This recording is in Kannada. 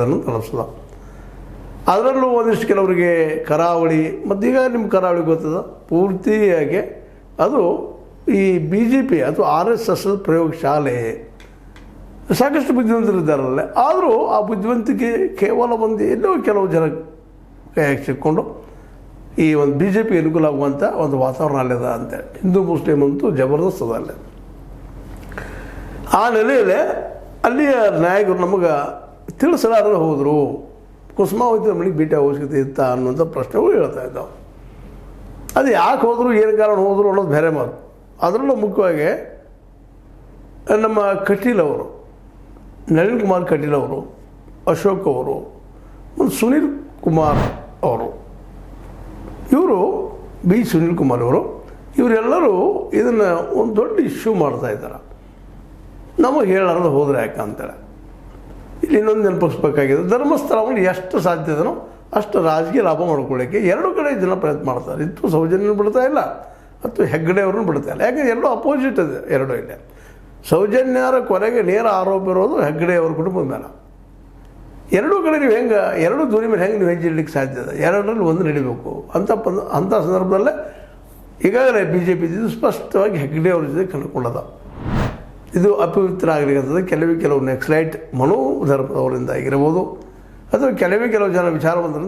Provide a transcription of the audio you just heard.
ಅದನ್ನು ತಲುಪಿಸೋದು. ಅದರಲ್ಲೂ ಒಂದಿಷ್ಟು ಕೆಲವರಿಗೆ ಕರಾವಳಿ, ಮತ್ತು ಈಗ ನಿಮ್ಮ ಕರಾವಳಿ ಗೊತ್ತದ ಪೂರ್ತಿಯಾಗಿ ಅದು ಈ BJP ಅಥವಾ RSS ಪ್ರಯೋಗಶಾಲೆ. ಸಾಕಷ್ಟು ಬುದ್ಧಿವಂತರಿದ್ದಾರಲ್ಲೇ, ಆದರೂ ಆ ಬುದ್ಧಿವಂತಿಕೆ ಕೇವಲ ಒಂದು ಎಲ್ಲೋ ಕೆಲವು ಜನ ಕೈಯಾಗಿ ಸಿಕ್ಕೊಂಡು ಈ ಒಂದು BJP ಅನುಕೂಲ ಆಗುವಂಥ ಒಂದು ವಾತಾವರಣ ಅಲ್ಲಿದೆ ಅಂತೇಳಿ. ಹಿಂದೂ ಮುಸ್ಲಿಂ ಅಂತೂ ಜಬರ್ದಸ್ತ್ ಅದ ಅಲ್ಲೇ. ಆ ನೆಲೆಯಲ್ಲೇ ಅಲ್ಲಿಯ ನಾಯಕರು ನಮಗೆ ತಿಳಿಸಲಾರದೆ ಹೋದರು. ಕುಸುಮಾವತಿ ಮನೆಗೆ ಭೇಟಿ ಅವಶ್ಯಕತೆ ಇತ್ತ ಅನ್ನುವಂಥ ಪ್ರಶ್ನೆಗಳು ಹೇಳ್ತಾ ಇದ್ದಾವೆ. ಅದು ಯಾಕೆ ಹೋದರು, ಏನು ಕಾರಣ ಹೋದರು ಅನ್ನೋದು ಬೇರೆ ಮಾತು. ಅದರಲ್ಲೂ ಮುಖ್ಯವಾಗಿ ನಮ್ಮ ಕಟೀಲ್ ಅವರು, ನಳಿನ್ ಕುಮಾರ್ ಕಟೀಲ್ ಅವರು, ಅಶೋಕ್ ಅವರು ಮತ್ತು ಸುನೀಲ್ ಕುಮಾರ್ ಅವರು, ಇವರು ಸುನೀಲ್ ಕುಮಾರ್ ಅವರು, ಇವರೆಲ್ಲರೂ ಇದನ್ನು ಒಂದು ದೊಡ್ಡ ಇಶ್ಯೂ ಮಾಡ್ತಾಯಿದ್ದಾರೆ. ನಮಗೆ ಹೇಳಾರ್ದು ಹೋದರೆ ಯಾಕೆ ಅಂತೇಳಿ. ಇಲ್ಲಿ ಇನ್ನೊಂದು ನೆನಪಿಸ್ಬೇಕಾಗಿದೆ, ಧರ್ಮಸ್ಥಳವನ್ನು ಎಷ್ಟು ಸಾಧ್ಯ ಇದನೋ ಅಷ್ಟು ರಾಜಕೀಯ ಲಾಭ ಮಾಡ್ಕೊಳ್ಳೋಕ್ಕೆ ಎರಡು ಕಡೆ ಜನ ಪ್ರಯತ್ನ ಮಾಡ್ತಾರೆ. ಇತ್ತು ಸೌಜನ್ಯನೂ ಬಿಡ್ತಾ ಇಲ್ಲ, ಅಥವಾ ಹೆಗ್ಗಡೆ ಅವ್ರನ್ನೂ ಬಿಡ್ತಾ ಇಲ್ಲ. ಯಾಕೆ ಎರಡೂ ಅಪೋಸಿಟ್ ಇದೆ, ಎರಡೂ ಇಲ್ಲ. ಸೌಜನ್ಯರ ಕೊನೆಗೆ ನೇರ ಆರೋಪ ಇರೋದು ಹೆಗ್ಗಡೆ ಅವ್ರ ಕುಟುಂಬದ ಮೇಲೆ. ಎರಡೂ ಕಡೆ ನೀವು ಹೆಂಗೆ, ಎರಡೂ ಧ್ವನಿ ಮೇಲೆ ಹೆಂಗೆ ನೀವು ಹೆಜ್ಜೆ ಸಾಧ್ಯ ಇದೆ? ಎರಡರಲ್ಲಿ ಒಂದು ನಡಿಬೇಕು ಅಂಥ ಸಂದರ್ಭದಲ್ಲೇ ಈಗಾಗಲೇ BJP ಸ್ಪಷ್ಟವಾಗಿ ಹೆಗ್ಗಡೆ ಅವ್ರ ಜೊತೆ ಕಂಡುಕೊಳ್ಳೋದು. ಇದು ಅಪವಿತ್ರ ಆಗಲಿಕ್ಕಂಥದ್ದು ಕೆಲವು ನಕ್ಸಲೈಟ್ ಮನೋಧರ್ಮದವರಿಂದ ಆಗಿರ್ಬೋದು, ಅಥವಾ ಕೆಲವು ಜನ ವಿಚಾರವಂತರಿಂದ